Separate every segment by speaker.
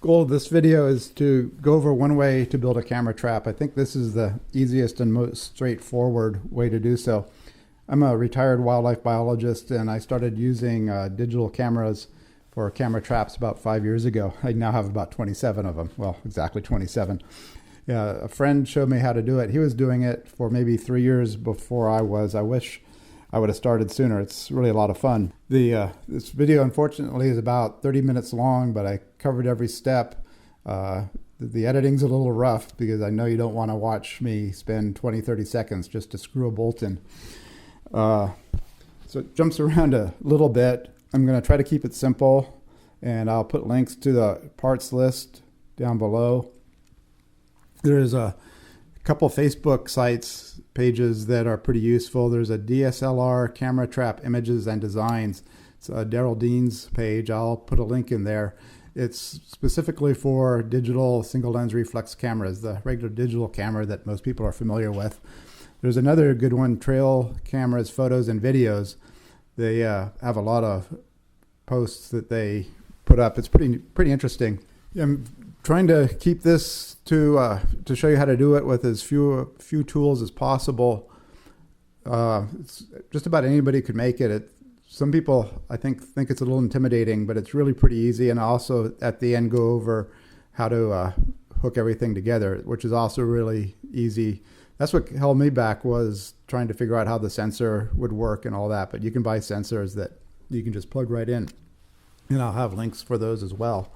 Speaker 1: Goal of this video is to go over one way to build a camera trap. I think this is the easiest and most straightforward way to do so. I'm a retired wildlife biologist, and I started using digital cameras for camera traps about 5 years ago. I now have about 27 of them. Well, exactly 27. A friend showed me how to do it. He was doing it for maybe 3 years before I was. I wish I would have started sooner. It's really a lot of fun. This video, unfortunately, is about 30 minutes long, but I covered every step. The editing's a little rough because I know you don't want to watch me spend 20, 30 seconds just to screw a bolt in. So it jumps around a little bit. I'm going to try to keep it simple, and I'll put links to the parts list down below. There's a couple Facebook sites pages that are pretty useful. There's a DSLR camera trap images and designs. It's Daryl Dean's page. I'll put a link in there. It's specifically for digital single lens reflex cameras, the regular digital camera that most people are familiar with. There's another good one, Trail Cameras, Photos and Videos. They have a lot of posts that they put up. It's pretty interesting. I'm trying to keep this to show you how to do it with as few tools as possible. It's just about anybody could make it. Some people, I think it's a little intimidating, but it's really pretty easy. And also at the end go over how to hook everything together, which is also really easy. That's what held me back, was trying to figure out how the sensor would work and all that. But you can buy sensors that you can just plug right in, and I'll have links for those as well.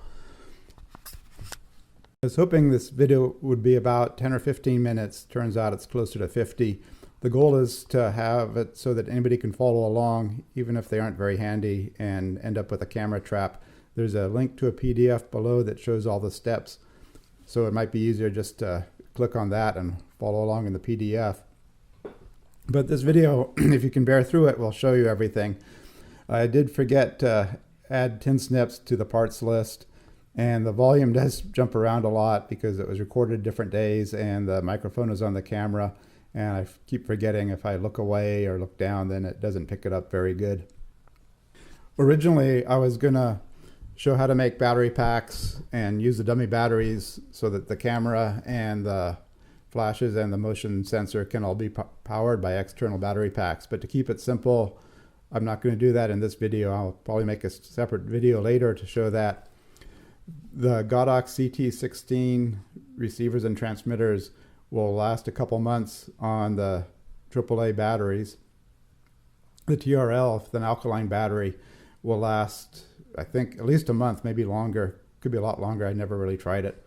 Speaker 1: I was hoping this video would be about 10 or 15 minutes. Turns out it's closer to 50. The goal is to have it so that anybody can follow along, even if they aren't very handy, and end up with a camera trap. There's a link to a PDF below that shows all the steps, so it might be easier just to click on that and follow along in the PDF. But this video, if you can bear through it, will show you everything. I did forget to add tin snips to the parts list. And the volume does jump around a lot because it was recorded different days and the microphone is on the camera. And I keep forgetting, if I look away or look down, then it doesn't pick it up very good. Originally, I was going to show how to make battery packs and use the dummy batteries so that the camera and the flashes and the motion sensor can all be powered by external battery packs. But to keep it simple, I'm not going to do that in this video. I'll probably make a separate video later to show that. The Godox CT16 receivers and transmitters will last a couple months on the AAA batteries. The TRL, with an alkaline battery, will last, I think, at least a month, maybe longer. Could be a lot longer. I never really tried it.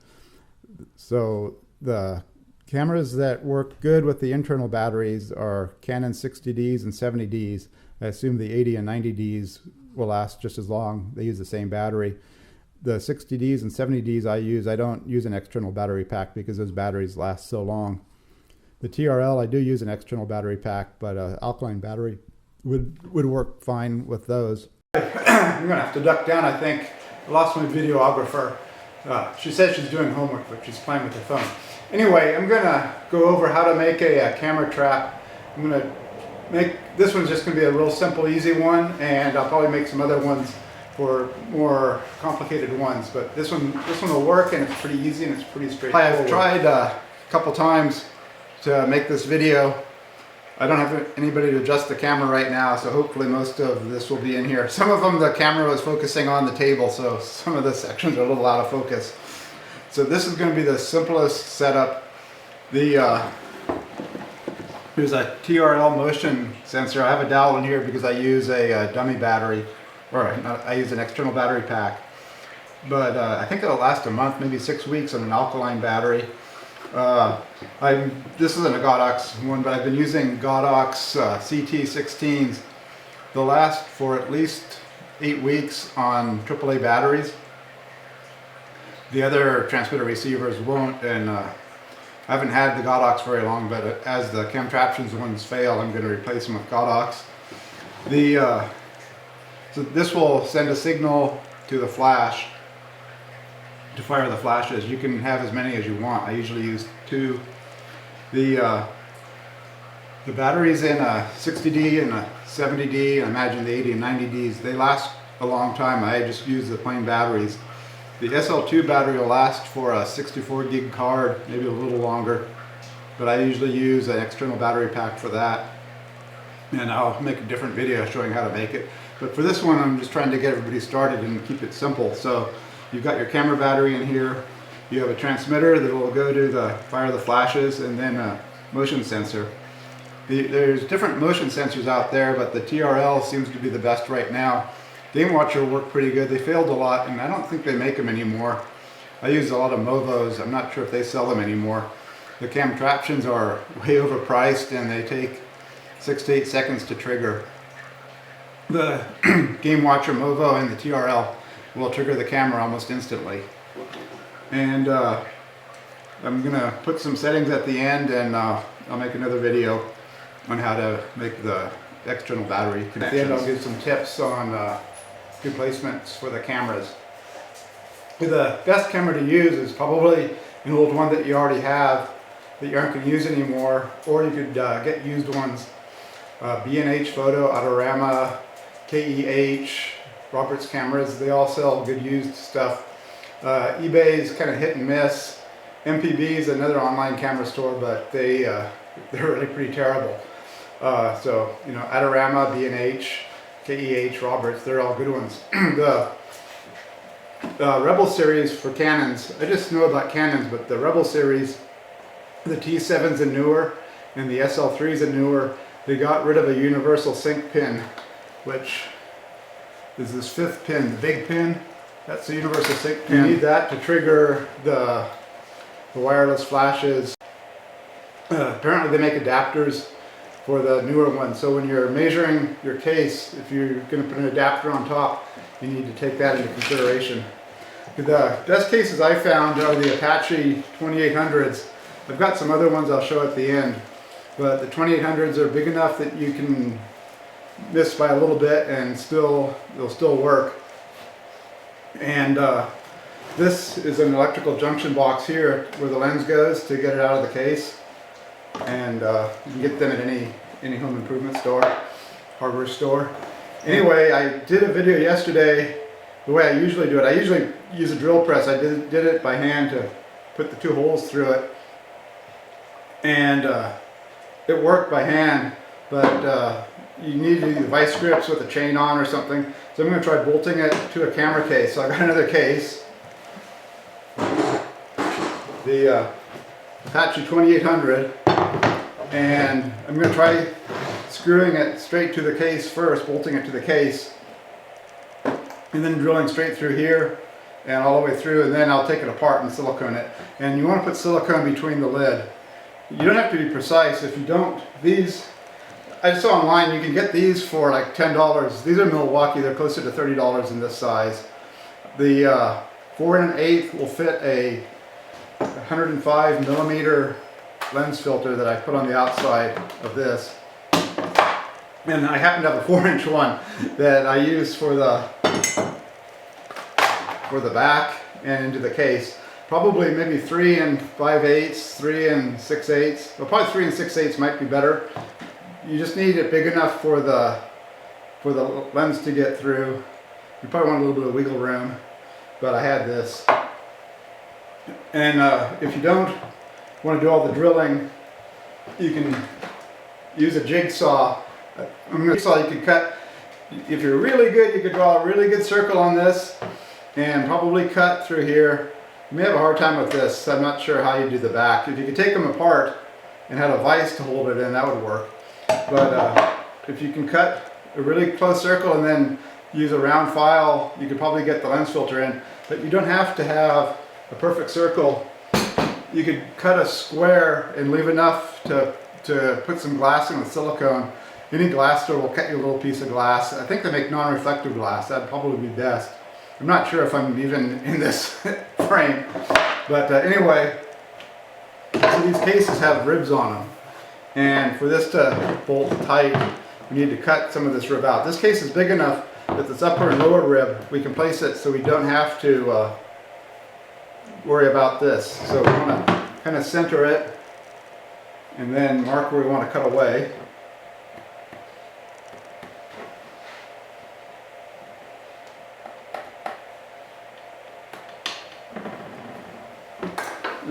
Speaker 1: So the cameras that work good with the internal batteries are Canon 60Ds and 70Ds. I assume the 80 and 90Ds will last just as long. They use the same battery. The 60Ds and 70Ds I don't use an external battery pack because those batteries last so long. The TRL, I do use an external battery pack, but an alkaline battery would work fine with those. I'm going to have to duck down, I think. I lost my videographer. She says she's doing homework, but she's playing with her phone. Anyway, I'm going to go over how to make a camera trap. I'm going to make, this one's just going to be a real simple, easy one, and I'll probably make some other ones for more complicated ones, but this one will work, and it's pretty easy and it's pretty straightforward. I've tried a couple times to make this video. I don't have anybody to adjust the camera right now, so hopefully most of this will be in here. Some of them the camera was focusing on the table, so some of the sections are a little out of focus. So this is going to be the simplest setup. There's a TRL motion sensor. I have a dowel in here because I use a dummy battery. Or I use an external battery pack, but I think it'll last a month, maybe 6 weeks on an alkaline battery. This isn't a Godox one, but I've been using Godox CT16s. They'll last for at least 8 weeks on AAA batteries. The other transmitter receivers won't, and I haven't had the Godox very long, but as the Camtraptions ones fail, I'm going to replace them with Godox. So this will send a signal to the flash to fire the flashes. You can have as many as you want. I usually use 2. The batteries in a 60D and a 70D, and I imagine the 80 and 90Ds, they last a long time. I just use the plain batteries. The SL2 battery will last for a 64 gig card, maybe a little longer, but I usually use an external battery pack for that. And I'll make a different video showing how to make it. But for this one, I'm just trying to get everybody started and keep it simple. So you've got your camera battery in here. You have a transmitter that will go to fire the flashes, and then a motion sensor. There's different motion sensors out there, but the TRL seems to be the best right now. Game Watcher worked pretty good. They failed a lot, and I don't think they make them anymore. I use a lot of Movos. I'm not sure if they sell them anymore. The Camtraptions are way overpriced, and they take 6 to 8 seconds to trigger. The Game Watcher Movo and the TRL will trigger the camera almost instantly. And I'm gonna put some settings at the end, and I'll make another video on how to make the external battery connections. At the end I'll give some tips on replacements for the cameras. The best camera to use is probably an old one that you already have that you aren't going to use anymore, or you could get used ones. B&H Photo, Autorama, KEH, Roberts Cameras, they all sell good used stuff. eBay is kind of hit and miss. MPB is another online camera store, but they're really pretty terrible. So, you know, Autorama, B&H, KEH, Roberts, they're all good ones. The Rebel series for Canons, I just know about Canons, but the Rebel series, the T7s and newer, and the SL3s and newer, they got rid of a universal sync pin, which is this 5th pin, the big pin. That's the universal sync pin. You need that to trigger the wireless flashes. Apparently they make adapters for the newer ones. So when you're measuring your case, if you're going to put an adapter on top, you need to take that into consideration. The best cases I found are the Apache 2800s. I've got some other ones I'll show at the end, but the 2800s are big enough that you can miss by a little bit and they'll still work. And this is an electrical junction box here where the lens goes to get it out of the case. And you can get them at any home improvement store, hardware store. Anyway, I did a video yesterday the way I usually do it. I usually use a drill press. I did it by hand to put the 2 holes through it. And it worked by hand, but you need to use vice grips with a chain on or something. So I'm going to try bolting it to a camera case. So I got another case. The Apache 2800. And I'm going to try screwing it straight to the case first, bolting it to the case, and then drilling straight through here and all the way through, and then I'll take it apart and silicone it. And you want to put silicone between the lid. You don't have to be precise. If you don't, these, I saw online, you can get these for like $10. These are Milwaukee, they're closer to $30 in this size. The 4 1/8 will fit a 105 millimeter lens filter that I put on the outside of this. And I happen to have a 4-inch one that I use for the back and into the case. Probably maybe 3 5/8, 3 6/8. Well, probably 3 6/8 might be better. You just need it big enough for the lens to get through. You probably want a little bit of wiggle room, but I had this. And if you don't want to do all the drilling, you can use a jigsaw. Jigsaw you can cut. If you're really good, you could draw a really good circle on this and probably cut through here. You may have a hard time with this. I'm not sure how you do the back. If you could take them apart and had a vise to hold it in, that would work. But if you can cut a really close circle and then use a round file, you could probably get the lens filter in. But you don't have to have a perfect circle. You could cut a square and leave enough to put some glass in with silicone. Any glass store will cut you a little piece of glass. I think they make non-reflective glass. That'd probably be best. I'm not sure if I'm even in this frame. But anyway, so these cases have ribs on them. And for this to bolt tight, we need to cut some of this rib out. This case is big enough that this upper and lower rib, we can place it so we don't have to worry about this. So we want to kind of center it and then mark where we want to cut away.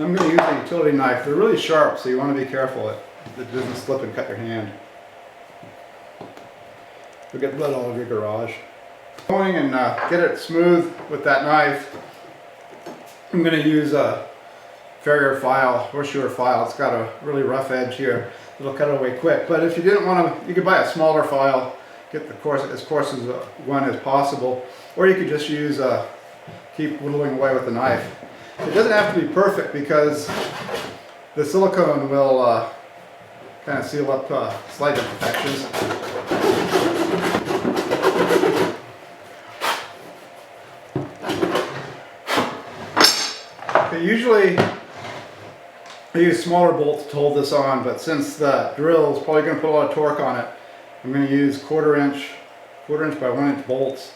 Speaker 1: I'm going to use a utility knife. They're really sharp, so you want to be careful that it doesn't slip and cut your hand. You'll get blood all over your garage. Going and get it smooth with that knife. I'm going to use a Farrier file, horseshoe file. It's got a really rough edge here. It'll cut it away quick. But if you didn't want to, you could buy a smaller file, get the coarse as one as possible, or you could just use keep whittling away with the knife. It doesn't have to be perfect because the silicone will kind of seal up slight imperfections. Okay, usually I use smaller bolts to hold this on, but since the drill is probably going to put a lot of torque on it, I'm going to use quarter inch by 1 inch bolts.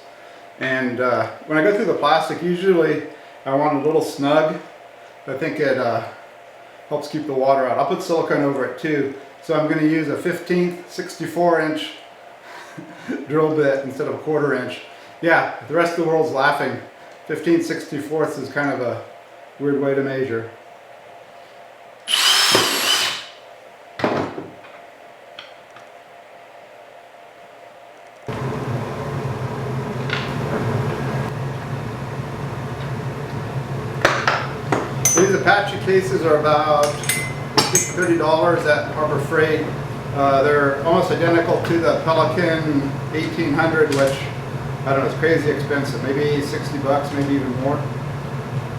Speaker 1: And when I go through the plastic, usually I want a little snug. I think it helps keep the water out. I'll put silicone over it too. So I'm going to use a 15th 64 inch drill bit instead of a quarter inch. Yeah, the rest of the world's laughing. 15 64ths is kind of a weird way to measure. These Apache cases are about $30 at Harbor Freight. They're almost identical to the Pelican 1800, which I don't know, it's crazy expensive. Maybe 60 bucks, maybe even more.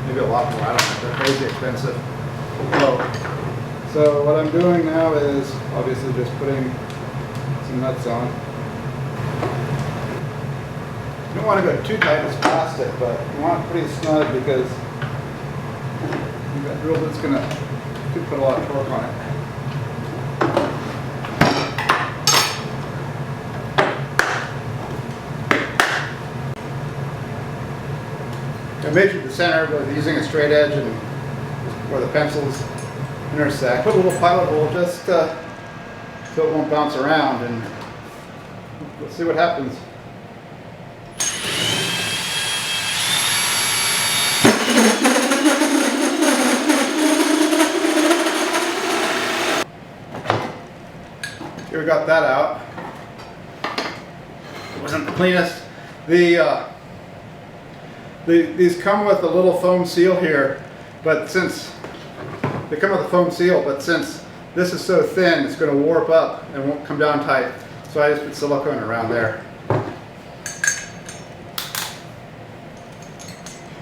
Speaker 1: Maybe a lot more, I don't know. They're crazy expensive. So what I'm doing now is obviously just putting some nuts on. You don't want to go too tight as plastic, but you want it pretty snug because that drill bit's could put a lot of torque on it. I measured the center by using a straight edge and where the pencils intersect. Put a little pilot hole just so it won't bounce around, and we'll see what happens. Here we got that out. It wasn't the cleanest. These come with a little foam seal here, but since they come with a foam seal, but since this is so thin, it's going to warp up and won't come down tight. So I just put silicone around there.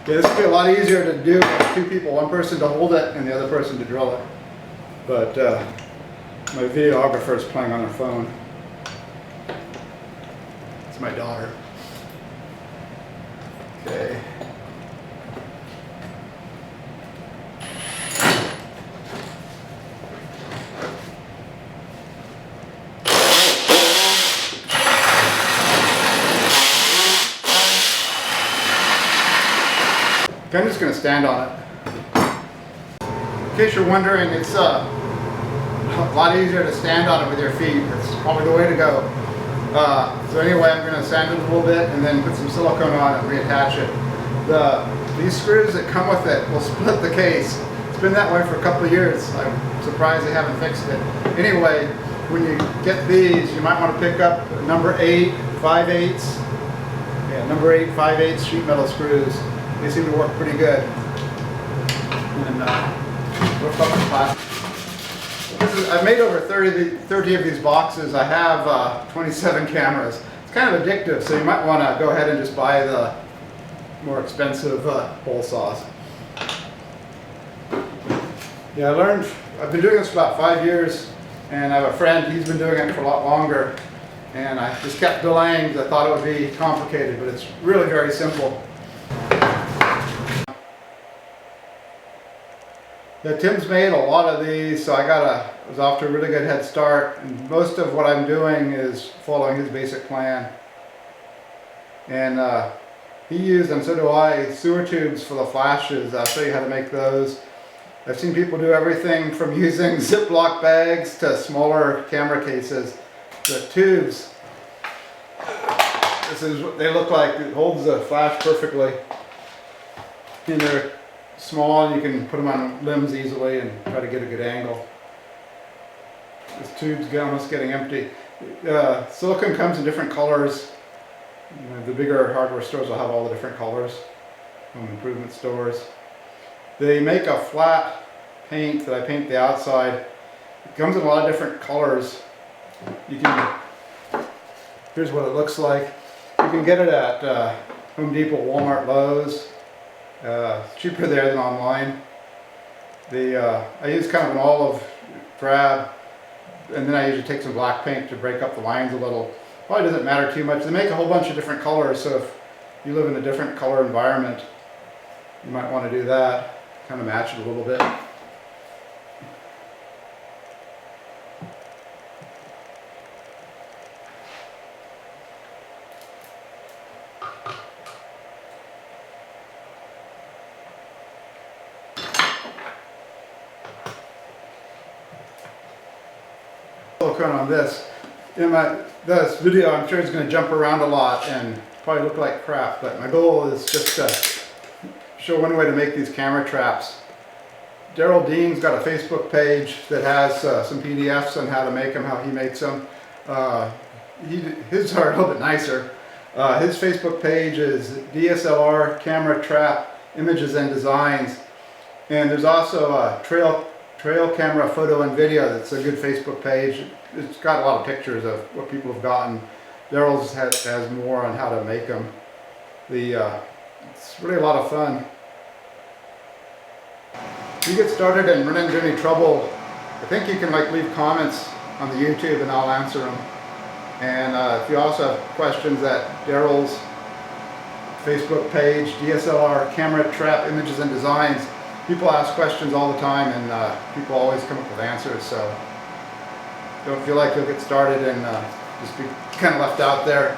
Speaker 1: Yeah, this would be a lot easier to do with two people, one person to hold it and the other person to drill it. But my videographer is playing on her phone. It's my daughter. Okay. I'm just going to stand on it. In case you're wondering, it's a lot easier to stand on it with your feet. It's probably the way to go. So anyway, I'm going to sand it a little bit and then put some silicone on it and reattach it. These screws that come with it will split the case. It's been that way for a couple of years. I'm surprised they haven't fixed it. Anyway, when you get these, you might want to pick up number 8 5/8. Yeah, number 8 5/8 sheet metal screws. They seem to work pretty good. And work up the plastic. I've made over 30 of these boxes. I have 27 cameras. It's kind of addictive, so you might want to go ahead and just buy the more expensive hole saws. Yeah, I've been doing this for about 5 years, and I have a friend, he's been doing it for a lot longer, and I just kept delaying because I thought it would be complicated, but it's really very simple. Yeah, Tim's made a lot of these, so I was off to a really good head start. And most of what I'm doing is following his basic plan. And he used, and so do I, sewer tubes for the flashes. I'll show you how to make those. I've seen people do everything from using Ziploc bags to smaller camera cases. The tubes, this is what they look like. It holds the flash perfectly. And they're small and you can put them on limbs easily and try to get a good angle. This tube's almost getting empty. Silicone comes in different colors. You know, the bigger hardware stores will have all the different colors. Home improvement stores. They make a flat paint that I paint the outside. It comes in a lot of different colors. You can, here's what it looks like. You can get it at Home Depot, Walmart, Lowe's. It's cheaper there than online. I use kind of an olive drab, and then I usually take some black paint to break up the lines a little. Probably doesn't matter too much. They make a whole bunch of different colors, so if you live in a different color environment, you might want to do that. Kind of match it a little bit. Silicone on this. In this video, I'm sure it's going to jump around a lot and probably look like crap, but my goal is just to show one way to make these camera traps. Daryl Dean's got a Facebook page that has some PDFs on how to make them, how he makes them. His are a little bit nicer. His Facebook page is DSLR Camera Trap Images and Designs. And there's also a trail camera photo and video that's a good Facebook page. It's got a lot of pictures of what people have gotten. Daryl's has more on how to make them. It's really a lot of fun. If you get started and run into any trouble, I think you can leave comments on the YouTube and I'll answer them. And if you also have questions at Daryl's Facebook page, DSLR Camera Trap Images and Designs, people ask questions all the time and people always come up with answers, so don't feel like you'll get started and just be kind of left out there.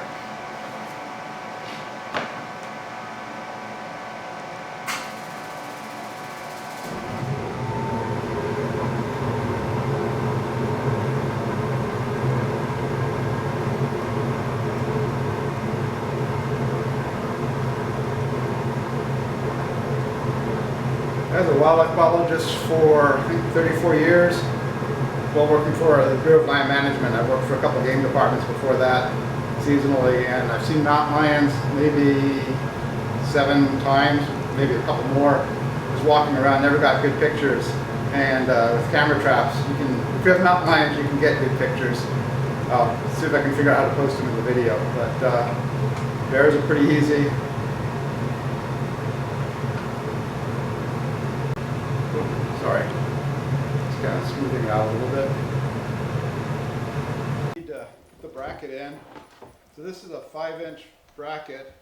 Speaker 1: I was a wildlife biologist for, I think, 34 years while working for the Bureau of Land Management. I worked for a couple of game departments before that, seasonally, and I've seen mountain lions maybe 7 times, maybe a couple more. Just walking around, never got good pictures. And with camera traps, if you have mountain lions, you can get good pictures. I'll see if I can figure out how to post them in the video. But bears are pretty easy. Sorry, just kind of smoothing it out a little bit. Need to put the bracket in. So this is a 5-inch bracket,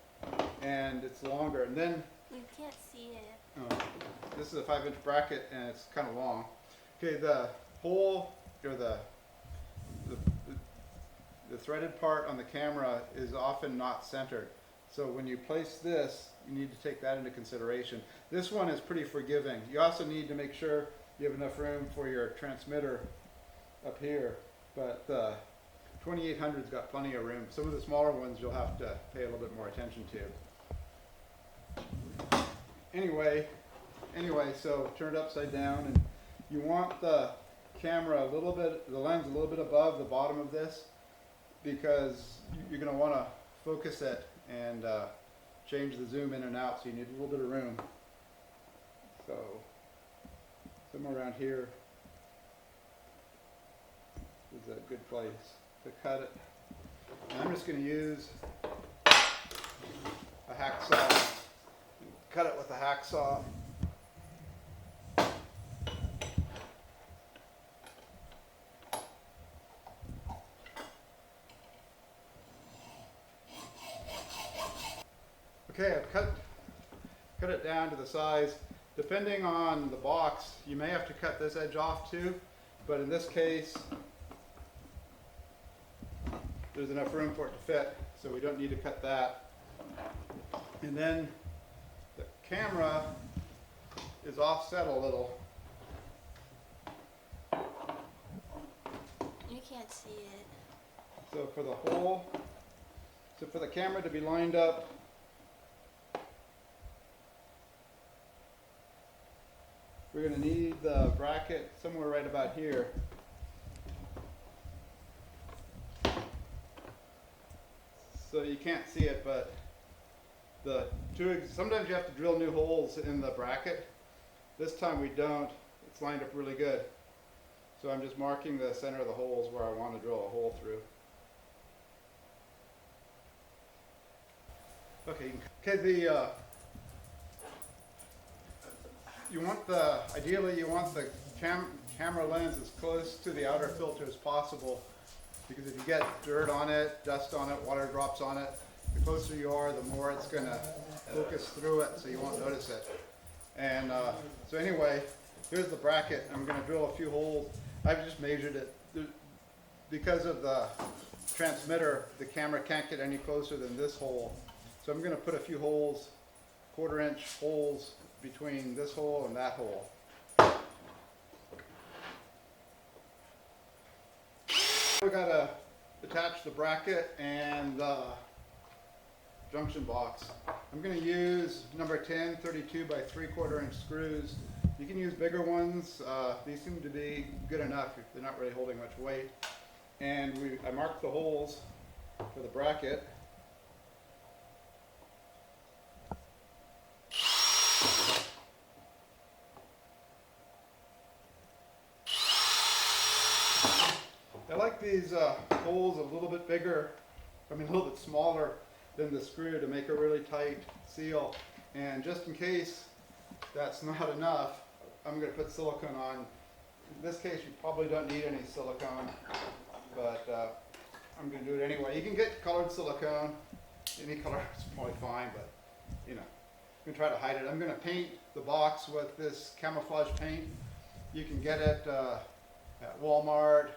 Speaker 1: and it's longer. And then
Speaker 2: you can't see it.
Speaker 1: Oh, this is a 5-inch bracket, and it's kind of long. Okay, the hole or the threaded part on the camera is often not centered. So when you place this, you need to take that into consideration. This one is pretty forgiving. You also need to make sure you have enough room for your transmitter up here. But the 2800's got plenty of room. Some of the smaller ones you'll have to pay a little bit more attention to. Anyway, so turn it upside down, and you want the camera a little bit, the lens a little bit above the bottom of this, because you're going to want to focus it and change the zoom in and out, so you need a little bit of room. So somewhere around here is a good place to cut it. And I'm just going to use a hacksaw. Cut it with a hacksaw. Okay, I've cut it down to the size. Depending on the box, you may have to cut this edge off too, but in this case, there's enough room for it to fit, so we don't need to cut that. And then the camera is offset a little.
Speaker 2: You can't see it.
Speaker 1: So for the camera to be lined up we're going to need the bracket somewhere right about here. So you can't see it, but sometimes you have to drill new holes in the bracket. This time we don't. It's lined up really good. So I'm just marking the center of the holes where I want to drill a hole through. Okay, ideally you want the camera lens as close to the outer filter as possible, because if you get dirt on it, dust on it, water drops on it, the closer you are, the more it's going to focus through it, so you won't notice it. And so anyway, here's the bracket. I'm going to drill a few holes. I've just measured it. Because of the transmitter, the camera can't get any closer than this hole. So I'm going to put a few holes, 1/4 inch holes, between this hole and that hole. We got to attach the bracket and the junction box. I'm going to use number 10 32 by 3/4 inch screws. You can use bigger ones. These seem to be good enough if they're not really holding much weight. And I marked the holes for the bracket. I like these holes a little bit bigger, a little bit smaller than the screw to make a really tight seal. And just in case that's not enough, I'm going to put silicone on. In this case, you probably don't need any silicone, but I'm going to do it anyway. You can get colored silicone. Any color is probably fine, but you know, I'm going to try to hide it. I'm going to paint the box with this camouflage paint. You can get it at Walmart,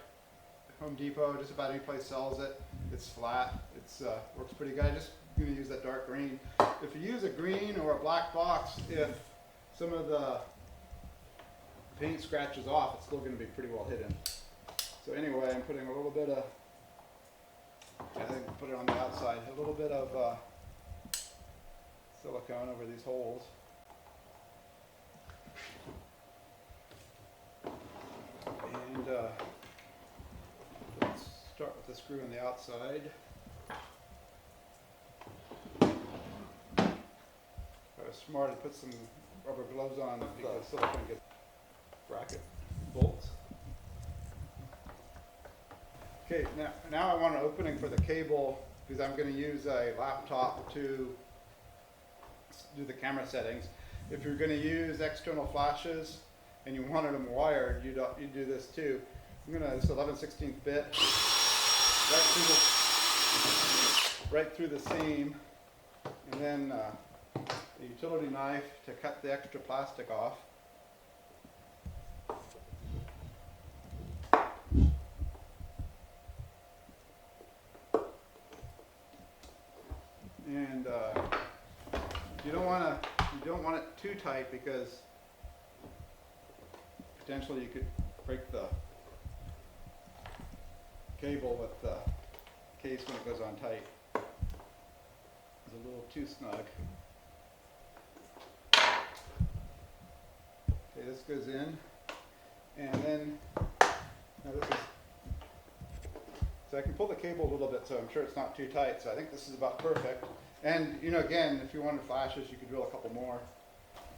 Speaker 1: Home Depot, just about any place sells it. It's flat. It's works pretty good. I'm just going to use that dark green. If you use a green or a black box, if some of the paint scratches off, it's still going to be pretty well hidden. So anyway, I'm putting a little bit of, I think I'll put it on the outside, a little bit of silicone over these holes. And let's start with the screw on the outside. I was smart to put some rubber gloves on because silicone gets bracket bolts. Okay, now I want an opening for the cable because I'm going to use a laptop to do the camera settings. If you're going to use external flashes and you wanted them wired, you do this too. I'm going to, this 11/16 bit, right through the seam, and then a utility knife to cut the extra plastic off. And you don't want it too tight because potentially you could break the cable with the case when it goes on tight. It's a little too snug. Okay, this goes in, and then now this is, so I can pull the cable a little bit, so I'm sure it's not too tight. So I think this is about perfect. And you know, again, if you wanted flashes, you could drill a couple more.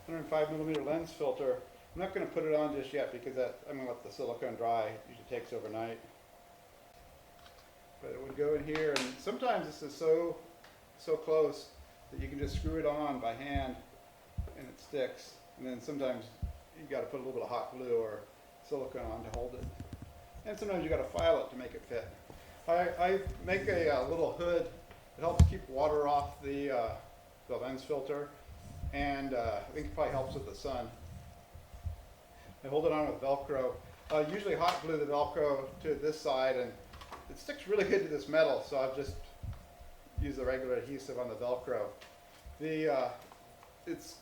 Speaker 1: 105mm lens filter. I'm not going to put it on just yet because I'm going to let the silicone dry. It usually takes overnight. But it would go in here, and sometimes this is so close that you can just screw it on by hand and it sticks. And then sometimes you got to put a little bit of hot glue or silicone on to hold it. And sometimes you got to file it to make it fit. I make a little hood. It helps keep water off the lens filter, and I think it probably helps with the sun. I hold it on with Velcro. Usually hot glue the Velcro to this side, and it sticks really good to this metal, so I've just used the regular adhesive on the Velcro. It's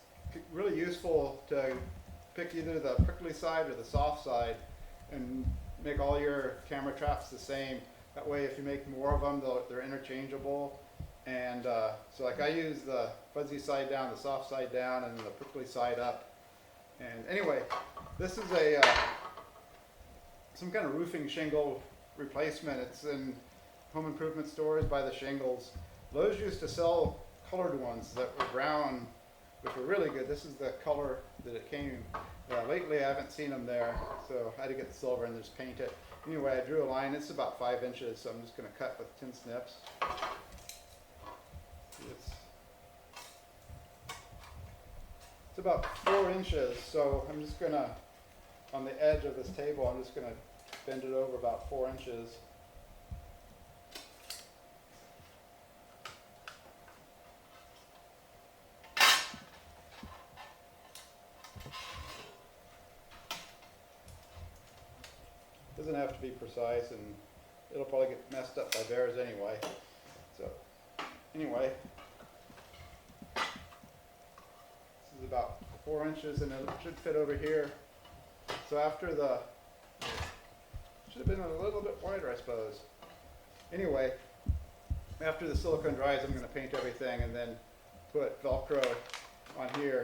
Speaker 1: really useful to pick either the prickly side or the soft side and make all your camera traps the same. That way if you make more of them, they're interchangeable. And so like I use the fuzzy side down, the soft side down, and the prickly side up. And anyway, this is some kind of roofing shingle replacement. It's in home improvement stores by the shingles. Lowe's used to sell colored ones that were brown, which were really good. This is the color that it came. Lately I haven't seen them there, so I had to get the silver and just paint it. Anyway, I drew a line. It's about 5 inches, so I'm just going to cut with tin snips. It's about 4 inches, so I'm just going to, on the edge of this table, I'm just going to bend it over about 4 inches. Doesn't have to be precise, and it'll probably get messed up by bears anyway. So, anyway, this is about 4 inches, and it should fit over here. So after the, should have been a little bit wider, I suppose. Anyway, after the silicone dries, I'm going to paint everything and then put Velcro on here.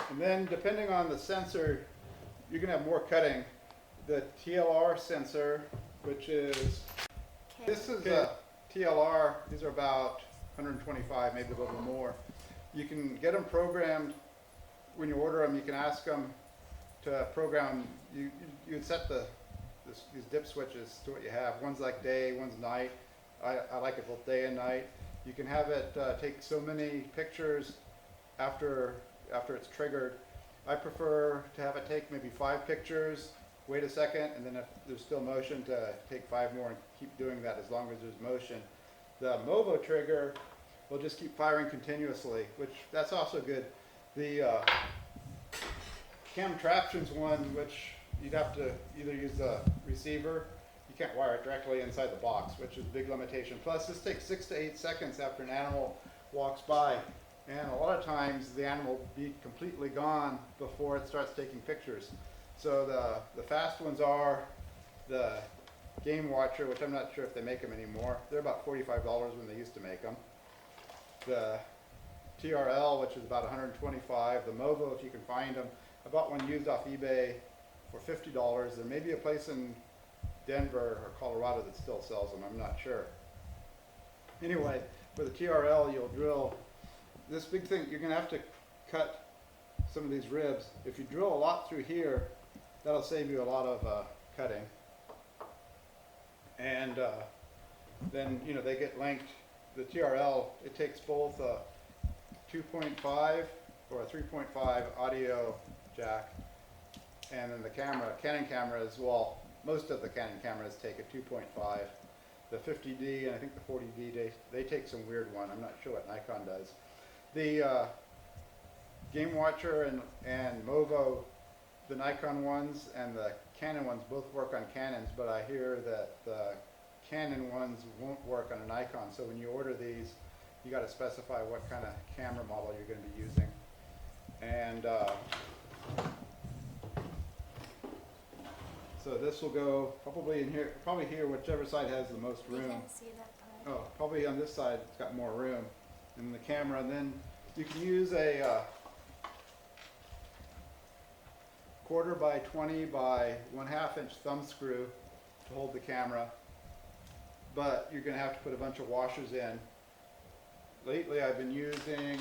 Speaker 1: And then, depending on the sensor, you're going to have more cutting. The TLR sensor, which is, this is a TLR, these are about 125, maybe a little more. You can get them programmed. When you order them, you can ask them to program, you would set these dip switches to what you have. One's like day, one's night. I like it both day and night. You can have it take so many pictures after it's triggered. I prefer to have it take maybe 5 pictures, wait a second, and then if there's still motion, to take 5 more and keep doing that as long as there's motion. The Movo trigger will just keep firing continuously, which that's also good. The Camtraptions one, which you'd have to either use a receiver, you can't wire it directly inside the box, which is a big limitation. Plus, this takes 6 to 8 seconds after an animal walks by, and a lot of times the animal will be completely gone before it starts taking pictures. So the fast ones are the Game Watcher, which I'm not sure if they make them anymore. They're about $45 when they used to make them. The TRL, which is about $125. The Movo, if you can find them. I bought one used off eBay for $50. There may be a place in Denver or Colorado that still sells them. I'm not sure. Anyway, for the TRL, you'll drill this big thing. You're going to have to cut some of these ribs. If you drill a lot through here, that'll save you a lot of cutting. And then, you know, they get linked. The TRL, it takes both a 2.5 or a 3.5 audio jack, and then the camera, Canon cameras, well, most of the Canon cameras take a 2.5. The 50D and I think the 40D, they take some weird one. I'm not sure what Nikon does. The Game Watcher and Movo, the Nikon ones and the Canon ones both work on Canons, but I hear that the Canon ones won't work on a Nikon. So when you order these, you got to specify what kind of camera model you're going to be using. And so this will go probably in here, probably here, whichever side has the most
Speaker 2: You
Speaker 1: room.
Speaker 2: can't see that part.
Speaker 1: Oh, probably on this side it's got more room. And the camera, and then you can use a 1/4 by 20 by 1/2 inch thumb screw to hold the camera. But you're going to have to put a bunch of washers in. Lately I've been using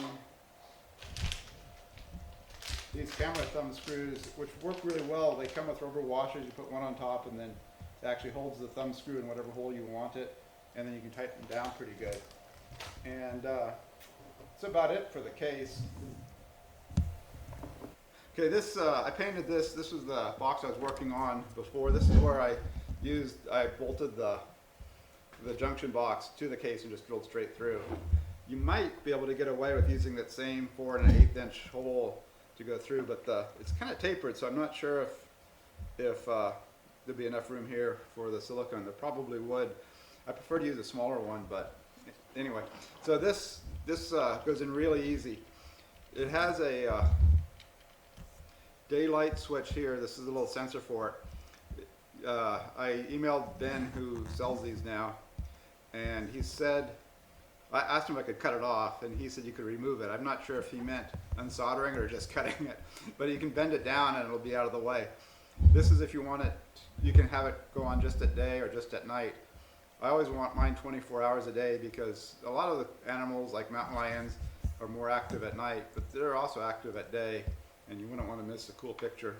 Speaker 1: these camera thumb screws, which work really well. They come with rubber washers. You put one on top, and then it actually holds the thumb screw in whatever hole you want it, and then you can tighten them down pretty good. And that's about it for the case. Okay, this I painted this. This was the box I was working on before. This is where I bolted the junction box to the case and just drilled straight through. You might be able to get away with using that same 4 1/8 inch hole to go through, but it's kind of tapered, so I'm not sure if there'd be enough room here for the silicone. There probably would. I prefer to use a smaller one, but anyway. So this goes in really easy. It has a daylight switch here. This is a little sensor for it. I emailed Ben, who sells these now, and he said, I asked him if I could cut it off, and he said you could remove it. I'm not sure if he meant unsoldering or just cutting it. But you can bend it down and it'll be out of the way. This is if you want it, you can have it go on just at day or just at night. I always want mine 24 hours a day because a lot of the animals like mountain lions are more active at night, but they're also active at day, and you wouldn't want to miss a cool picture.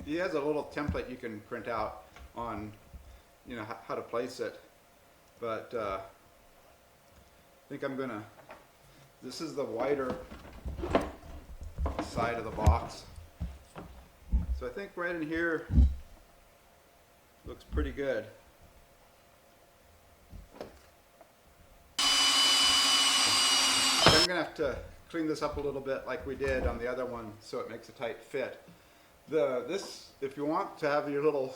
Speaker 1: He has a little template you can print out on, you know, how to place it, but I think I'm gonna, this is the wider side of the box. So I think right in here looks pretty good. I'm gonna have to clean this up a little bit like we did on the other one so it makes a tight fit. This, if you want to have your little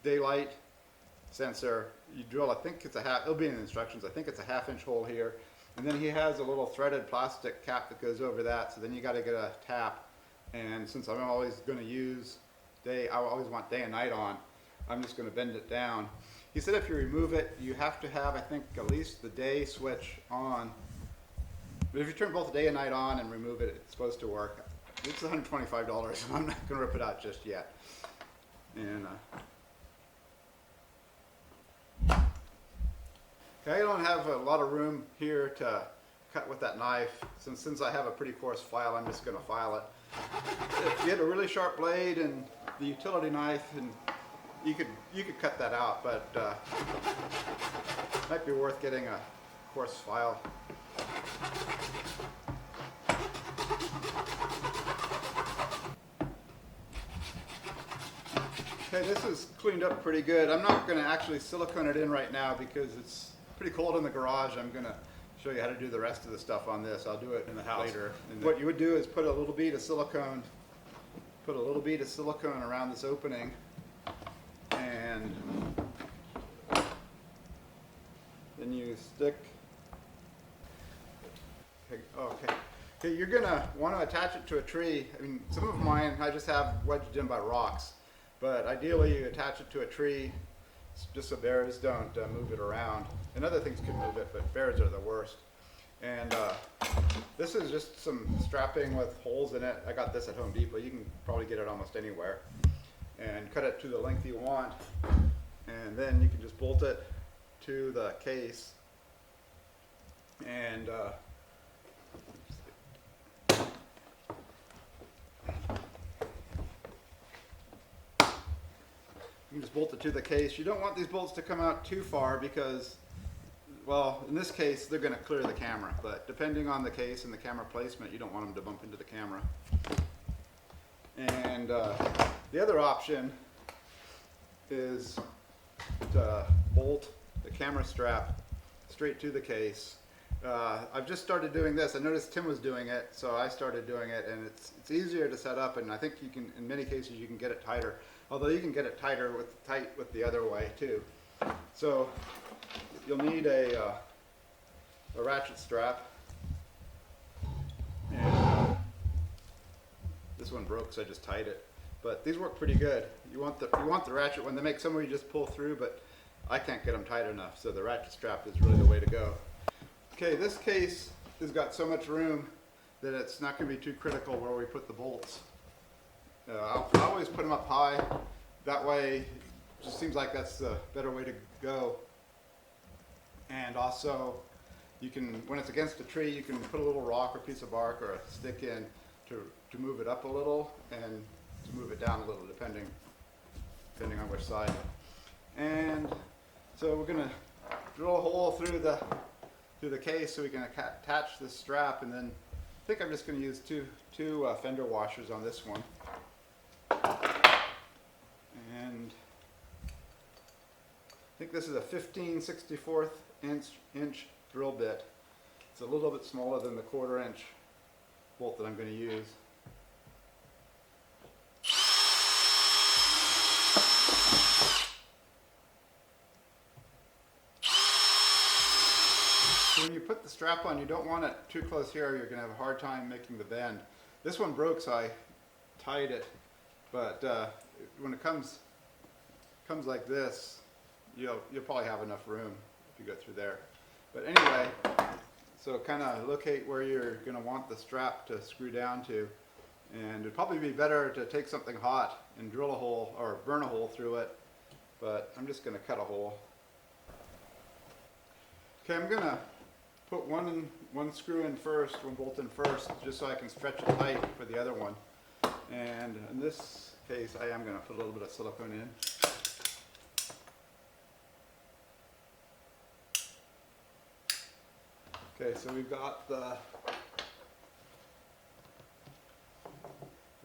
Speaker 1: daylight sensor, you drill, I think it's a half, it'll be in the instructions, I think it's a 1/2 inch hole here. And then he has a little threaded plastic cap that goes over that, so then you gotta get a tap. And since I'm always gonna use I always want day and night on, I'm just gonna bend it down. He said if you remove it, you have to have, I think, at least the day switch on. But if you turn both day and night on and remove it, it's supposed to work. It's $125, and I'm not gonna rip it out just yet. And okay, I don't have a lot of room here to cut with that knife. Since I have a pretty coarse file, I'm just gonna file it. If you had a really sharp blade and the utility knife, and you could cut that out, but might be worth getting a coarse file. Okay, this is cleaned up pretty good. I'm not going to actually silicone it in right now because it's pretty cold in the garage. I'm going to show you how to do the rest of the stuff on this. I'll do it in the house later. What you would do is put a little bead of silicone, around this opening, and then you stick. Okay, you're gonna want to attach it to a tree. I mean, some of mine I just have wedged in by rocks, but ideally you attach it to a tree just so bears don't move it around. And other things can move it, but bears are the worst. And this is just some strapping with holes in it. I got this at Home Depot. You can probably get it almost anywhere. And cut it to the length you want, and then you can just bolt it to the case. And you can just bolt it to the case. You don't want these bolts to come out too far because, well, in this case, they're going to clear the camera. But depending on the case and the camera placement, you don't want them to bump into the camera. And the other option is to bolt the camera strap straight to the case. I've just started doing this. I noticed Tim was doing it, so I started doing it, and it's easier to set up, and I think you can, in many cases, you can get it tighter. Although you can get it tight with the other way too. So you'll need a ratchet strap. And this one broke, so I just tied it. But these work pretty good. You want the ratchet one. They make some where you just pull through, but I can't get them tight enough, so the ratchet strap is really the way to go. Okay, this case has got so much room that it's not going to be too critical where we put the bolts. I'll always put them up high. That way, it just seems like that's the better way to go. And also, you can, when it's against a tree, you can put a little rock or piece of bark or a stick in to move it up a little and to move it down a little, depending on which side. And so we're going to drill a hole through the case so we can attach this strap, and then I think I'm just going to use two fender washers on this one. And I think this is a 15/64 inch drill bit. It's a little bit smaller than the 1/4 inch bolt that I'm going to use. So when you put the strap on, you don't want it too close here, or you're going to have a hard time making the bend. This one broke, so I tied it, but when it comes like this, you'll probably have enough room if you go through there. But anyway, So kind of locate where you're going to want the strap to screw down to. And it'd probably be better to take something hot and drill a hole or burn a hole through it. But I'm just going to cut a hole. Okay, I'm going to put one screw in first, one bolt in first, just so I can stretch it tight for the other one. And in this case, I am going to put a little bit of silicone in. Okay, so we've got the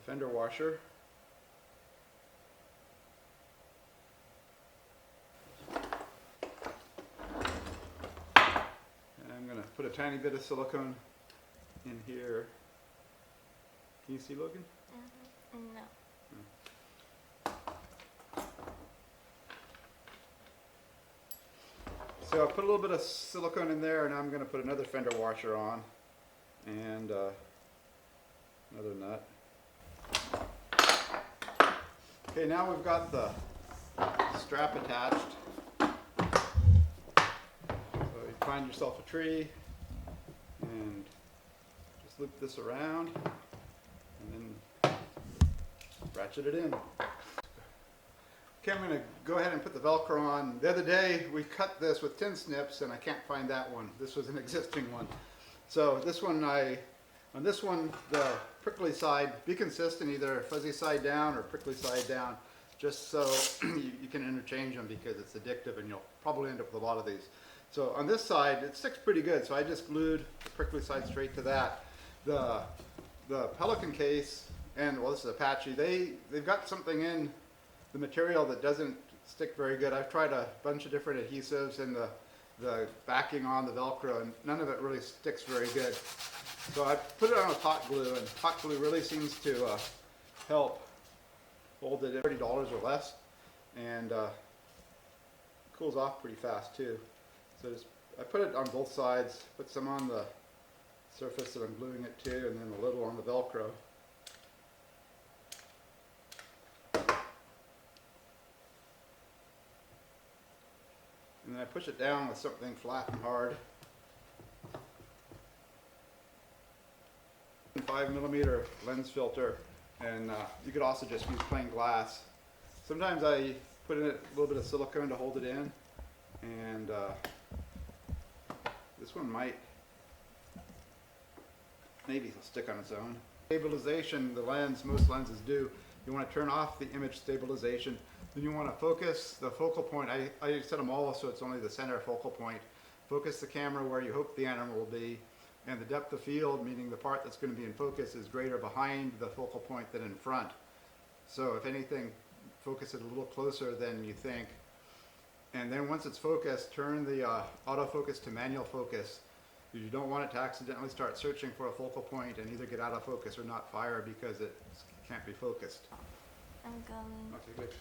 Speaker 1: fender washer. And I'm going to put a tiny bit of silicone in here. Can you see, Logan?
Speaker 2: No.
Speaker 1: So I put a little bit of silicone in there, and I'm going to put another fender washer on, and another nut. Okay, now we've got the strap attached. So you find yourself a tree, and just loop this around, and then ratchet it in. Okay, I'm going to go ahead and put the Velcro on. The other day we cut this with tin snips and I can't find that one. This was an existing one. So this one, on this one, the prickly side, be consistent, either fuzzy side down or prickly side down, just so you can interchange them, because it's addictive and you'll probably end up with a lot of these. So on this side, it sticks pretty good, so I just glued the prickly side straight to that. The Pelican case, and well, this is Apache, they've got something in the material that doesn't stick very good. I've tried a bunch of different adhesives and the backing on the Velcro, and none of it really sticks very good. So I put it on with hot glue, and hot glue really seems to help hold it at $30 or less, and cools off pretty fast too. So I put it on both sides, put some on the surface that I'm gluing it to, and then a little on the Velcro. And then I push it down with something flat and hard. 5mm lens filter, and you could also just use plain glass. Sometimes I put in a little bit of silicone to hold it in, and this one maybe stick on its own. Stabilization, the lens, most lenses do. You want to turn off the image stabilization. Then you want to focus the focal point. I set them all so it's only the center focal point. Focus the camera where you hope the animal will be, and the depth of field, meaning the part that's going to be in focus, is greater behind the focal point than in front. So if anything, focus it a little closer than you think. And then once it's focused, turn the autofocus to manual focus. You don't want it to accidentally start searching for a focal point and either get out of focus or not fire because it can't be focused.
Speaker 2: I'm going.
Speaker 1: Okay, good.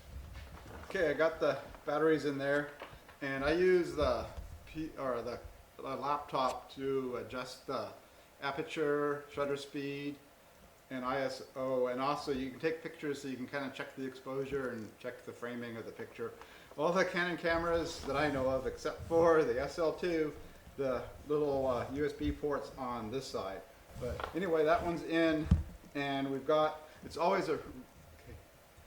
Speaker 1: Okay, I got the batteries in there, and I use the laptop to adjust the aperture, shutter speed, and ISO, and also you can take pictures so you can kind of check the exposure and check the framing of the picture. All the Canon cameras that I know of, except for the SL2, the little USB ports on this side. But anyway, that one's in, and we've got, it's always a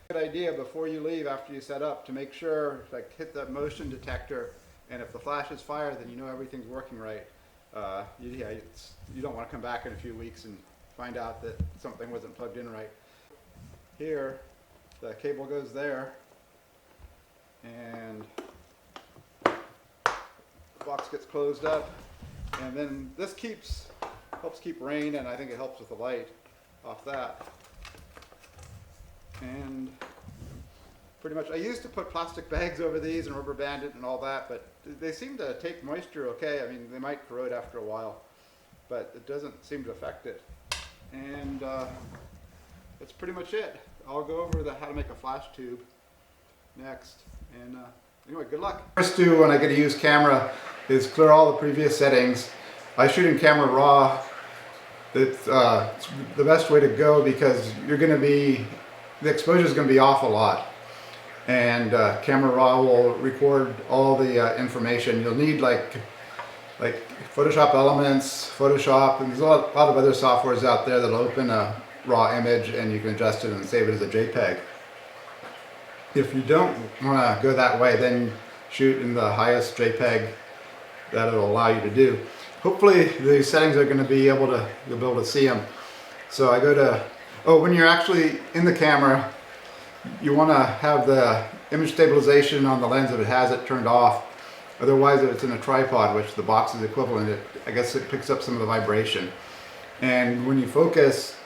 Speaker 1: good idea before you leave, after you set up, to make sure, like, hit the motion detector, and if the flash is fired, then you know everything's working right. You don't want to come back in a few weeks and find out that something wasn't plugged in right. Here, the cable goes there, and the box gets closed up, and then this helps keep rain, and I think it helps with the light off that. And pretty much, I used to put plastic bags over these and rubber band it and all that, but they seem to take moisture okay. I mean, they might corrode after a while, but it doesn't seem to affect it. And that's pretty much it. I'll go over how to make a flash tube next. And anyway, good luck. First do when I get a used camera is clear all the previous settings. I shoot in camera raw. It's the best way to go because the exposure is going to be off a lot, and camera raw will record all the information. You'll need like like Photoshop Elements, Photoshop, and there's a lot of other softwares out there that'll open a raw image and you can adjust it and save it as a JPEG. If you don't want to go that way, then shoot in the highest JPEG that it'll allow you to do. Hopefully these settings are going to be able to, you'll be able to see them. So I go to, when you're actually in the camera, you want to have the image stabilization on the lens if it has it turned off. Otherwise, if it's in a tripod, which the box is equivalent, I guess it picks up some of the vibration. And when you focus,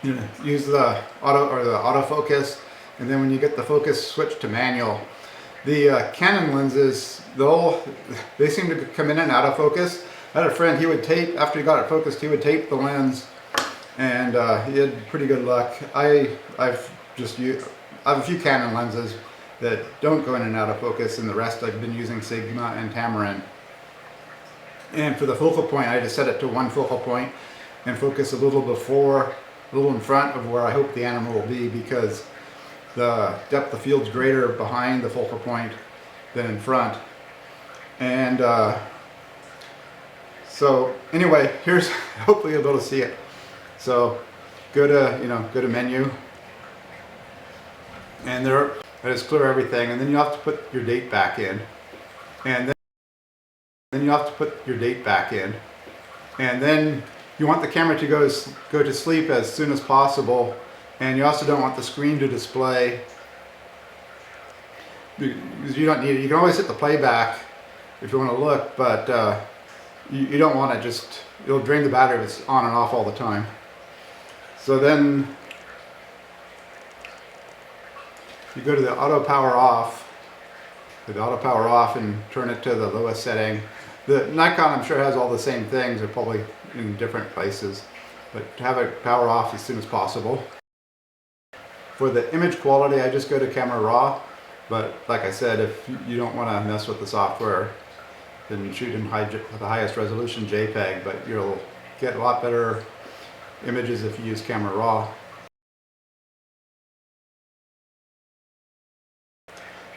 Speaker 1: use the autofocus, and then when you get the focus switch to manual. The Canon lenses, they seem to come in and out of focus. I had a friend, he would tape, after he got it focused, he would tape the lens, and he had pretty good luck. I have a few Canon lenses that don't go in and out of focus, and the rest I've been using Sigma and Tamarind. And for the focal point, I just set it to one focal point and focus a little in front of where I hope the animal will be, because the depth of field's greater behind the focal point than in front. And so anyway, here's, hopefully you'll be able to see it. So go to menu, and there, I just clear everything, and then you have to put your date back in, and then you have to put your date back in, and then you want the camera to go to sleep as soon as possible, and you also don't want the screen to display, because you don't need it. You can always hit the playback if you want to look, but you don't want to just, it'll drain the battery if it's on and off all the time. So then you go to the auto power off, and turn it to the lowest setting. The Nikon, I'm sure, has all the same things. They're probably in different places, but to have it power off as soon as possible. For the image quality, I just go to Camera Raw, but like I said, if you don't want to mess with the software, then you shoot in the highest resolution JPEG, but you'll get a lot better images if you use Camera Raw.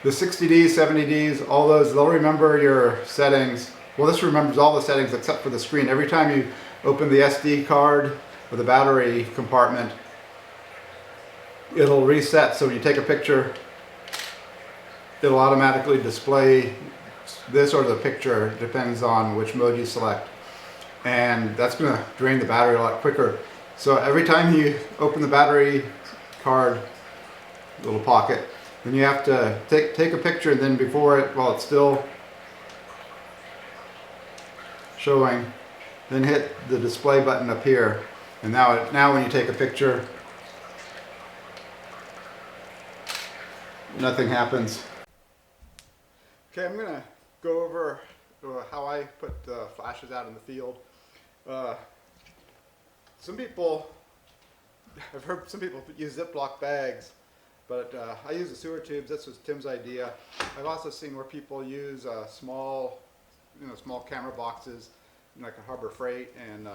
Speaker 1: The 60Ds, 70Ds, all those, they'll remember your settings. Well, this remembers all the settings except for the screen. Every time you open the SD card or the battery compartment, it'll reset. So when you take a picture, it'll automatically display this or the picture, depends on which mode you select. And that's going to drain the battery a lot quicker. So every time you open the battery card, little pocket, then you have to take a picture, and then before it, while it's still showing, then hit the display button up here. And now when you take a picture, nothing happens. Okay, I'm gonna go over how I put the flashes out in the field. I've heard some people use Ziploc bags, but I use the sewer tubes. This was Tim's idea. I've also seen where people use small camera boxes, like a Harbor Freight, and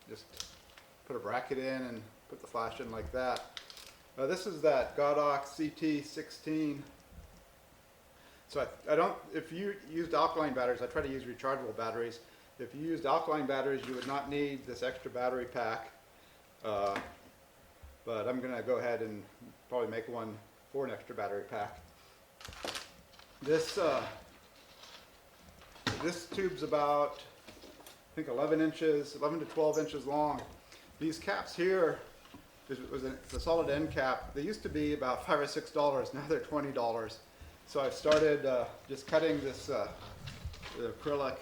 Speaker 1: just put a bracket in and put the flash in like that. This is that Godox CT16. So if you used alkaline batteries, I try to use rechargeable batteries. If you used alkaline batteries, you would not need this extra battery pack. But I'm going to go ahead and probably make one for an extra battery pack. This tube's about, I think, 11 to 12 inches long. These caps here, it's a solid end cap. They used to be about $5 or $6. Now they're $20. So I've started just cutting this the acrylic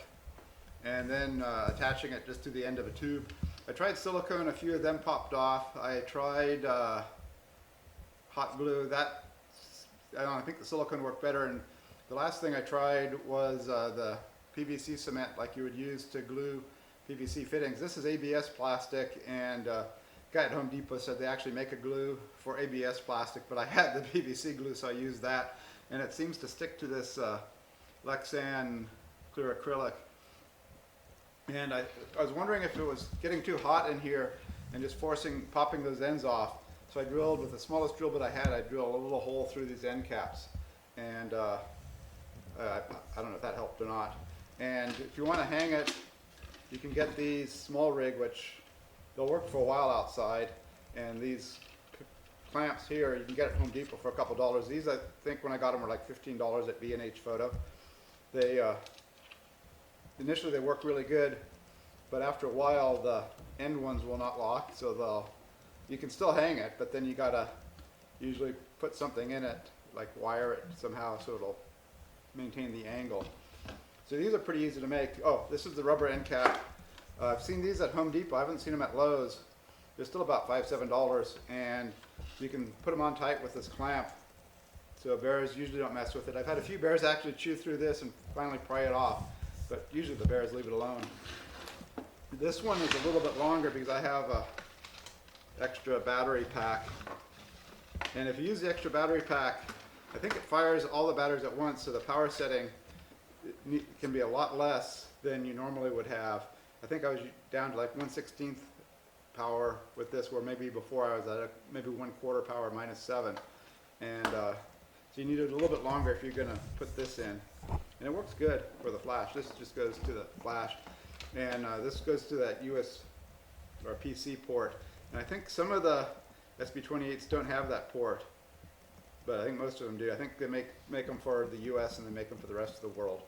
Speaker 1: and then attaching it just to the end of a tube. I tried silicone, a few of them popped off. I tried hot glue. I think the silicone worked better. And the last thing I tried was the PVC cement, like you would use to glue PVC fittings. This is ABS plastic, and guy at Home Depot said they actually make a glue for ABS plastic, but I had the PVC glue, so I used that, and it seems to stick to this Lexan clear acrylic. And I was wondering if it was getting too hot in here and just popping those ends off. So I drilled with the smallest drill bit I had. I drilled a little hole through these end caps, and I don't know if that helped or not. And if you want to hang it, you can get these small rig, which they'll work for a while outside. And these clamps here, you can get at Home Depot for a couple dollars. These, I think, when I got them, were like $15 at B&H Photo. They initially they work really good, but after a while the end ones will not lock. So you can still hang it, but then you gotta usually put something in it, like wire it somehow so it'll maintain the angle. So these are pretty easy to make. Oh, this is the rubber end cap. I've seen these at Home Depot. I haven't seen them at Lowe's. They're still about $5, $7, and you can put them on tight with this clamp. So bears usually don't mess with it. I've had a few bears actually chew through this and finally pry it off, but usually the bears leave it alone. This one is a little bit longer because I have a extra battery pack. And if you use the extra battery pack, I think it fires all the batteries at once, so the power setting can be a lot less than you normally would have. I think I was down to like 1/16 power with this, where maybe before I was at maybe 1/4 power -7. And so you need it a little bit longer if you're going to put this in. And it works good for the flash. This just goes to the flash. And this goes to that US or PC port. And I think some of the SB28s don't have that port, but I think most of them do. I think they make them for the US and they make them for the rest of the world.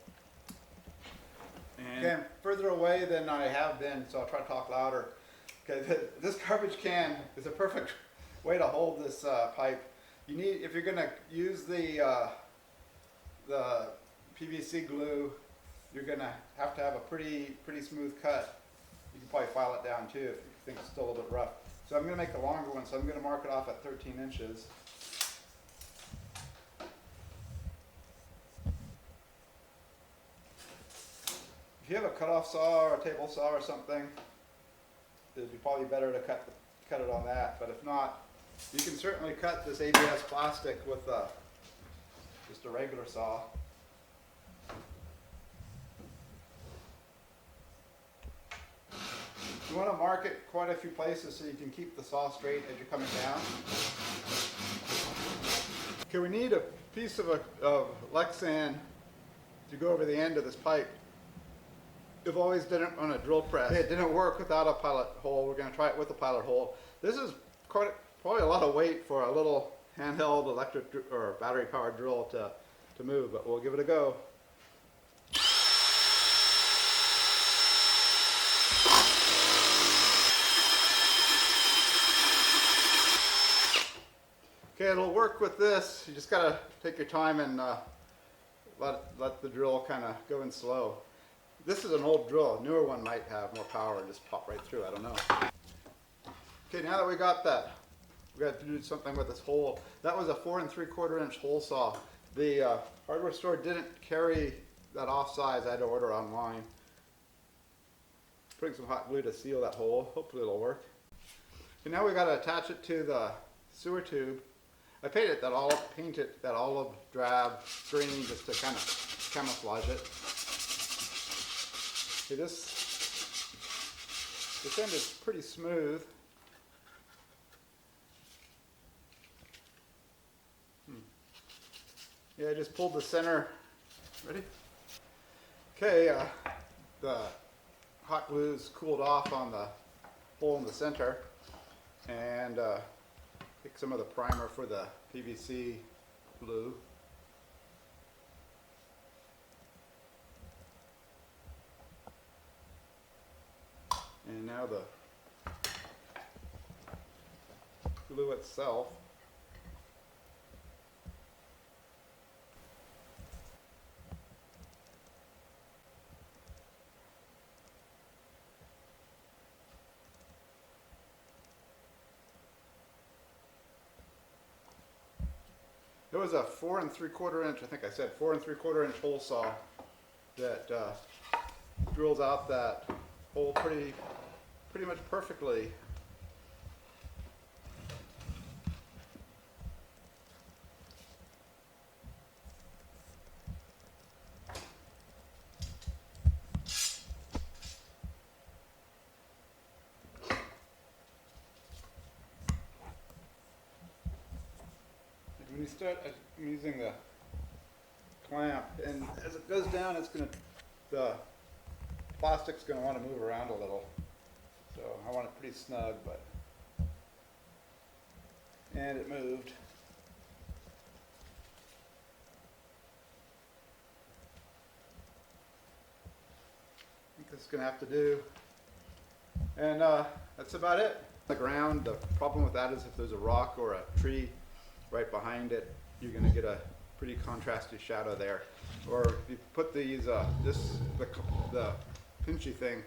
Speaker 1: And okay, I'm further away than I have been, so I'll try to talk louder. Okay, this garbage can is a perfect way to hold this pipe. You need, if you're going to use the PVC glue, you're going to have a pretty smooth cut. You can probably file it down too if you think it's still a little bit rough. So I'm going to make a longer one, so I'm going to mark it off at 13 inches. If you have a cutoff saw or a table saw or something, it'd be probably better to cut it on that. But if not, you can certainly cut this ABS plastic with just a regular saw. You want to mark it quite a few places so you can keep the saw straight as you're coming down. Okay, we need a piece of Lexan to go over the end of this pipe. I've always done it on a drill press. It didn't work without a pilot hole. We're going to try it with a pilot hole. This is probably a lot of weight for a little handheld electric or battery powered drill to move, but we'll give it a go. Okay, it'll work with this. You just got to take your time and let the drill kind of go in slow. This is an old drill. A newer one might have more power and just pop right through. I don't know. Okay, now that we got that, we got to do something with this hole. That was a 4 3/4 inch hole saw. The hardware store didn't carry that off size. I had to order online. Putting some hot glue to seal that hole. Hopefully it'll work. Okay, now we got to attach it to the sewer tube. I painted that olive drab green just to kind of camouflage it. Okay, this end is pretty smooth. Yeah, I just pulled the center. Ready? Okay, the hot glue's cooled off on the hole in the center, and take some of the primer for the PVC glue. And now the glue itself. It was a 4 3/4 inch, I think I said 4 3/4 inch hole saw that drills out that hole pretty much perfectly. When you start using the clamp, and as it goes down, the plastic's going to want to move around a little. So I want it pretty snug, but, and it moved. I think this is going to have to do. And that's about it. The ground, the problem with that is if there's a rock or a tree right behind it, you're going to get a pretty contrasty shadow there. Or if you put these, the pinchy thing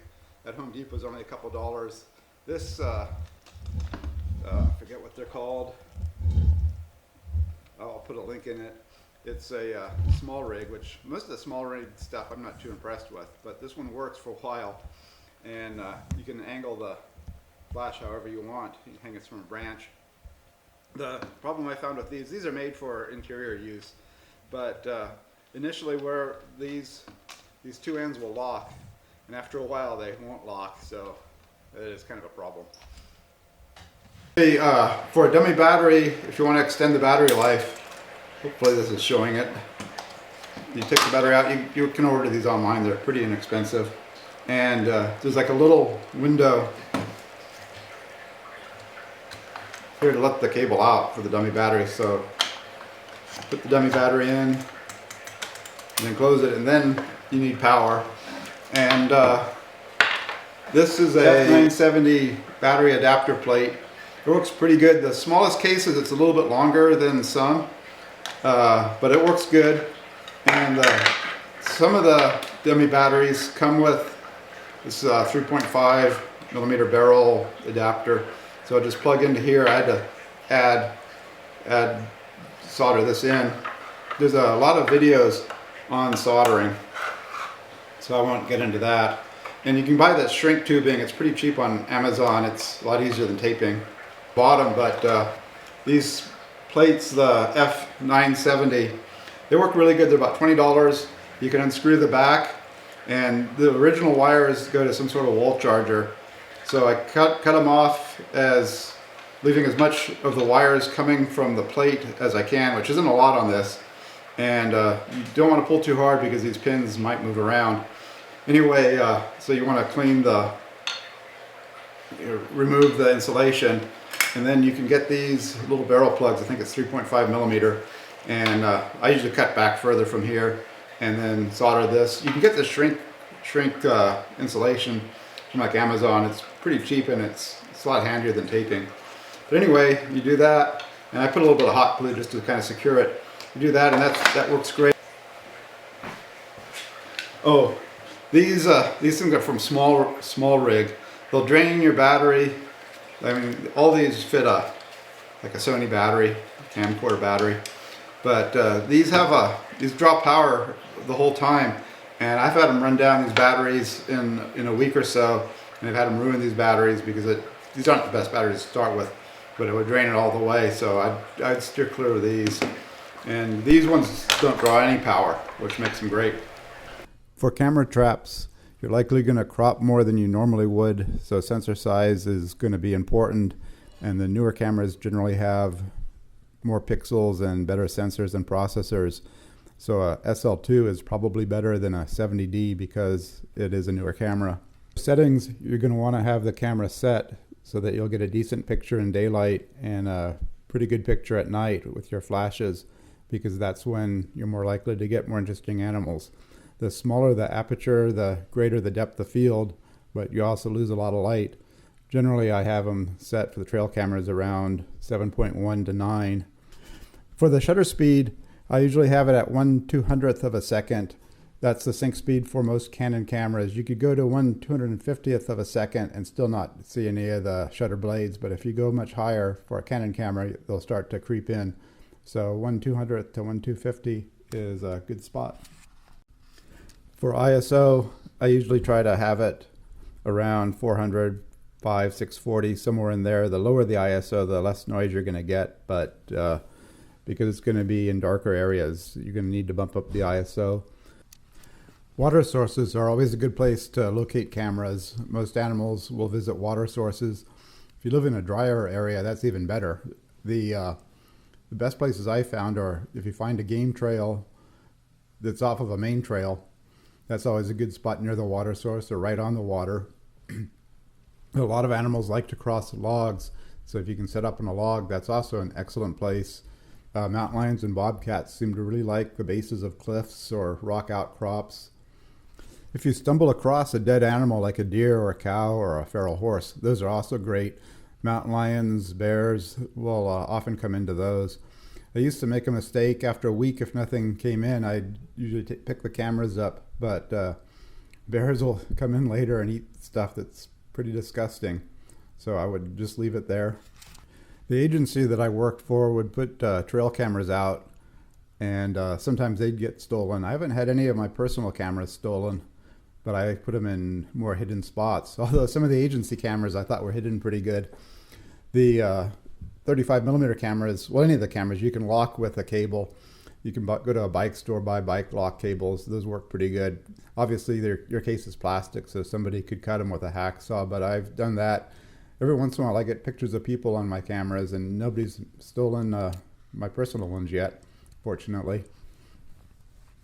Speaker 1: at Home Depot is only a couple dollars. This, I forget what they're called. I'll put a link in it. It's a small rig, which most of the small rig stuff I'm not too impressed with, but this one works for a while. And you can angle the flash however you want. You can hang it from a branch. The problem I found with these are made for interior use, but initially where these two ends will lock, and after a while they won't lock, so it is kind of a problem. For a dummy battery, if you want to extend the battery life, hopefully this is showing it. You take the battery out, you can order these online, they're pretty inexpensive. And there's like a little window here to let the cable out for the dummy battery. So put the dummy battery in, and then close it, and then you need power. And this is a F970 battery adapter plate. It works pretty good. The smallest cases, it's a little bit longer than some, but it works good. And some of the dummy batteries come with this 3.5 millimeter barrel adapter. So I just plug into here. I had to solder this in. There's a lot of videos on soldering, so I won't get into that. And you can buy that shrink tubing. It's pretty cheap on Amazon. It's a lot easier than taping. Bottom, but these plates, the F970, they work really good. They're about $20. You can unscrew the back, and the original wires go to some sort of wall charger. So I cut them off, as leaving as much of the wires coming from the plate as I can, which isn't a lot on this. And you don't want to pull too hard because these pins might move around. Anyway, so you want to remove the insulation, and then you can get these little barrel plugs. I think it's 3.5 millimeter, and I usually cut back further from here and then solder this. You can get the shrink insulation from like Amazon. It's pretty cheap, and it's a lot handier than taping. But anyway, you do that, and I put a little bit of hot glue just to kind of secure it. You do that, and that works great. Oh, these things are from small rig. They'll drain your battery. I mean, all these fit like a Sony battery, camcorder battery. But these drop power the whole time, and I've had them run down these batteries in a week or so, and I've had them ruin these batteries because these aren't the best batteries to start with, but it would drain it all the way. So I'd steer clear of these. And these ones don't draw any power, which makes them great. For camera traps, you're likely going to crop more than you normally would, so sensor size is going to be important, and the newer cameras generally have more pixels and better sensors and processors. So a SL2 is probably better than a 70D because it is a newer camera. Settings, you're going to want to have the camera set so that you'll get a decent picture in daylight and a pretty good picture at night with your flashes, because that's when you're more likely to get more interesting animals. The smaller the aperture, the greater the depth of field, but you also lose a lot of light. Generally, I have them set for the trail cameras around 7.1 to 9. For the shutter speed, I usually have it at 1/200th of a second. That's the sync speed for most Canon cameras. You could go to 1/250th of a second and still not see any of the shutter blades, but if you go much higher for a Canon camera, they'll start to creep in. So 1/200th to 1/250 is a good spot. For ISO, I usually try to have it around 400, 5, 640, somewhere in there. The lower the ISO, the less noise you're going to get, but because it's going to be in darker areas, you're going to need to bump up the ISO. Water sources are always a good place to locate cameras. Most animals will visit water sources. If you live in a drier area, that's even better. The best places I found are if you find a game trail that's off of a main trail, That's always a good spot near the water source or right on the water. A lot of animals like to cross logs, so if you can set up on a log, that's also an excellent place. Mountain lions and bobcats seem to really like the bases of cliffs or rock outcrops. If you stumble across a dead animal like a deer or a cow or a feral horse, those are also great. Mountain lions, bears will often come into those. I used to make a mistake after a week. If nothing came in, I'd usually pick the cameras up, but bears will come in later and eat stuff that's pretty disgusting. So I would just leave it there. The agency that I worked for would put trail cameras out, and sometimes they'd get stolen. I haven't had any of my personal cameras stolen, but I put them in more hidden spots. Although some of the agency cameras I thought were hidden pretty good. The 35 millimeter cameras, well, any of the cameras, you can lock with a cable. You can go to a bike store, buy bike lock cables. Those work pretty good. Obviously, your case is plastic, so somebody could cut them with a hacksaw, but I've done that. Every once in a while, I get pictures of people on my cameras, and nobody's stolen my personal ones yet, fortunately.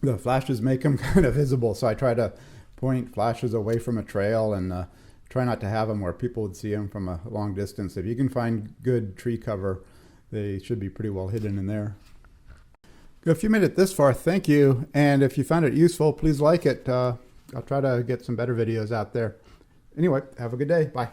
Speaker 1: The flashes make them kind of visible, so I try to point flashes away from a trail and try not to have them where people would see them from a long distance. If you can find good tree cover, they should be pretty well hidden in there. If you made it this far, thank you. And if you found it useful, please like it. I'll try to get some better videos out there. Anyway, have a good day. Bye.